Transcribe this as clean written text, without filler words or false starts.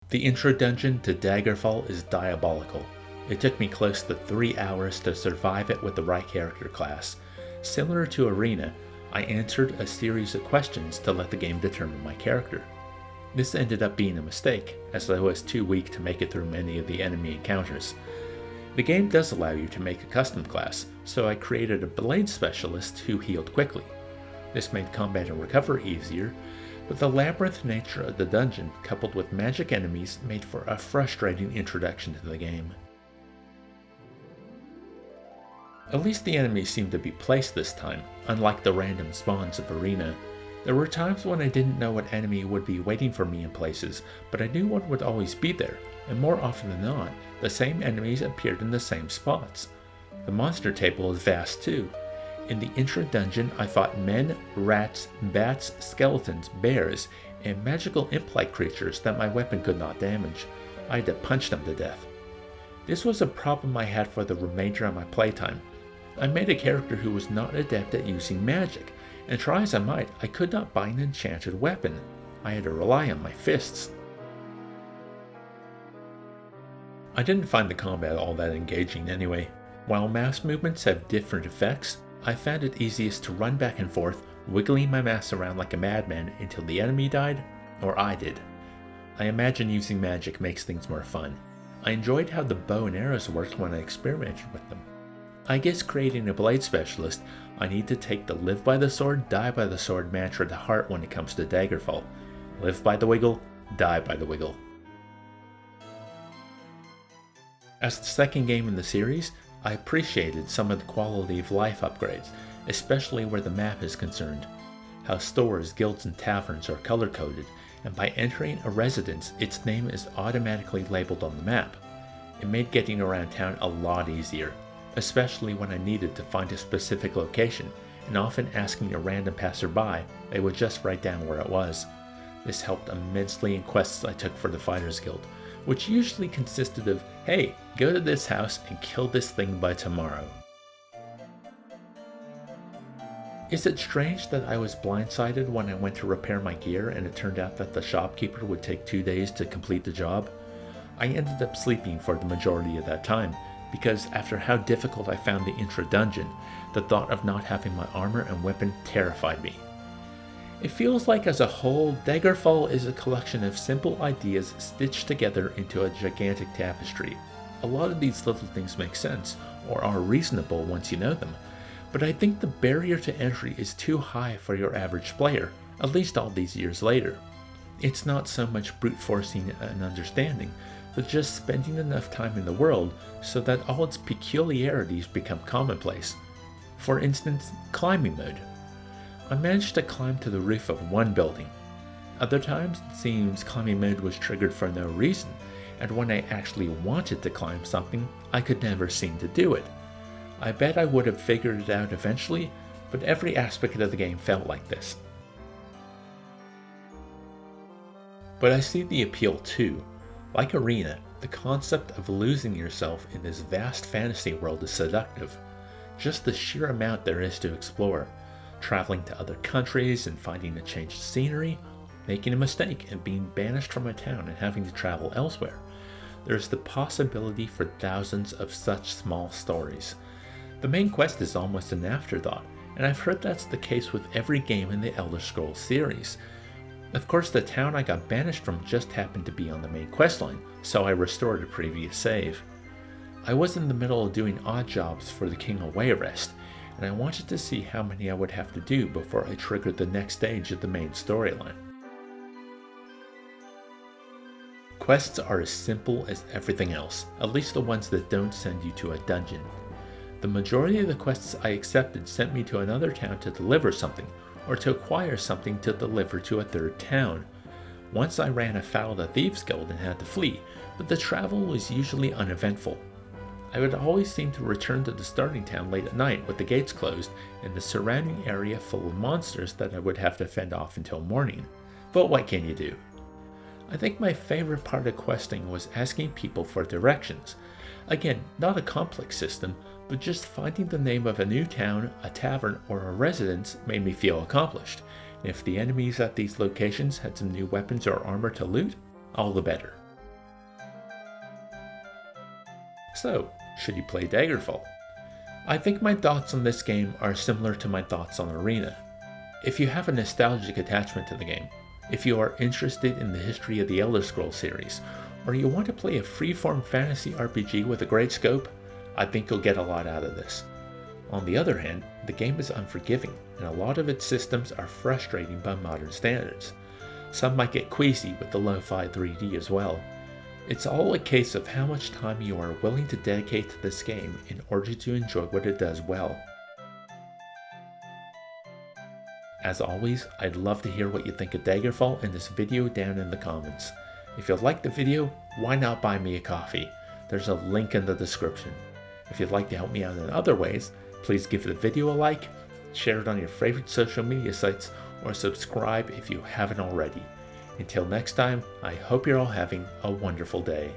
The intro dungeon to Daggerfall is diabolical. It took me close to 3 hours to survive it with the right character class. Similar to Arena, I answered a series of questions to let the game determine my character. This ended up being a mistake, as I was too weak to make it through many of the enemy encounters. The game does allow you to make a custom class, so I created a blade specialist who healed quickly. This made combat and recovery easier, but the labyrinth nature of the dungeon coupled with magic enemies made for a frustrating introduction to the game. At least the enemies seemed to be placed this time, unlike the random spawns of Arena. There were times when I didn't know what enemy would be waiting for me in places, but I knew one would always be there, and more often than not, the same enemies appeared in the same spots. The monster table is vast too. In the intro dungeon, I fought men, rats, bats, skeletons, bears, and magical imp-like creatures that my weapon could not damage. I had to punch them to death. This was a problem I had for the remainder of my playtime. I made a character who was not adept at using magic, and try as I might, I could not buy an enchanted weapon. I had to rely on my fists. I didn't find the combat all that engaging anyway. While mouse movements have different effects, I found it easiest to run back and forth, wiggling my mouse around like a madman until the enemy died, or I did. I imagine using magic makes things more fun. I enjoyed how the bow and arrows worked when I experimented with them. I guess creating a blade specialist, I need to take the live by the sword, die by the sword mantra to heart when it comes to Daggerfall. Live by the wiggle, die by the wiggle. As the second game in the series, I appreciated some of the quality of life upgrades, especially where the map is concerned. How stores, guilds, and taverns are color-coded, and by entering a residence, its name is automatically labeled on the map. It made getting around town a lot easier, especially when I needed to find a specific location, and often asking a random passerby, they would just write down where it was. This helped immensely in quests I took for the Fighters Guild, which usually consisted of, hey, go to this house and kill this thing by tomorrow. Is it strange that I was blindsided when I went to repair my gear and it turned out that the shopkeeper would take 2 days to complete the job? I ended up sleeping for the majority of that time, because after how difficult I found the intro dungeon, the thought of not having my armor and weapon terrified me. It feels like as a whole, Daggerfall is a collection of simple ideas stitched together into a gigantic tapestry. A lot of these little things make sense, or are reasonable once you know them, but I think the barrier to entry is too high for your average player, at least all these years later. It's not so much brute forcing an understanding, but just spending enough time in the world so that all its peculiarities become commonplace. For instance, climbing mode. I managed to climb to the roof of one building. Other times, it seems climbing mode was triggered for no reason, and when I actually wanted to climb something, I could never seem to do it. I bet I would have figured it out eventually, but every aspect of the game felt like this. But I see the appeal too. Like Arena, the concept of losing yourself in this vast fantasy world is seductive. Just the sheer amount there is to explore. Traveling to other countries and finding a change of scenery, making a mistake and being banished from a town and having to travel elsewhere. There's the possibility for thousands of such small stories. The main quest is almost an afterthought, and I've heard that's the case with every game in the Elder Scrolls series. Of course, the town I got banished from just happened to be on the main questline, so I restored a previous save. I was in the middle of doing odd jobs for the King of Wayrest, and I wanted to see how many I would have to do before I triggered the next stage of the main storyline. Quests are as simple as everything else, at least the ones that don't send you to a dungeon. The majority of the quests I accepted sent me to another town to deliver something, or to acquire something to deliver to a third town. Once I ran afoul of the Thieves Guild and had to flee, but the travel was usually uneventful. I would always seem to return to the starting town late at night with the gates closed and the surrounding area full of monsters that I would have to fend off until morning. But what can you do? I think my favorite part of questing was asking people for directions. Again, not a complex system, but just finding the name of a new town, a tavern, or a residence made me feel accomplished. And if the enemies at these locations had some new weapons or armor to loot, all the better. So, should you play Daggerfall? I think my thoughts on this game are similar to my thoughts on Arena. If you have a nostalgic attachment to the game, if you are interested in the history of the Elder Scrolls series, or you want to play a freeform fantasy RPG with a great scope, I think you'll get a lot out of this. On the other hand, the game is unforgiving, and a lot of its systems are frustrating by modern standards. Some might get queasy with the lo-fi 3D as well. It's all a case of how much time you are willing to dedicate to this game in order to enjoy what it does well. As always, I'd love to hear what you think of Daggerfall in this video down in the comments. If you liked the video, why not buy me a coffee? There's a link in the description. If you'd like to help me out in other ways, please give the video a like, share it on your favorite social media sites, or subscribe if you haven't already. Until next time, I hope you're all having a wonderful day.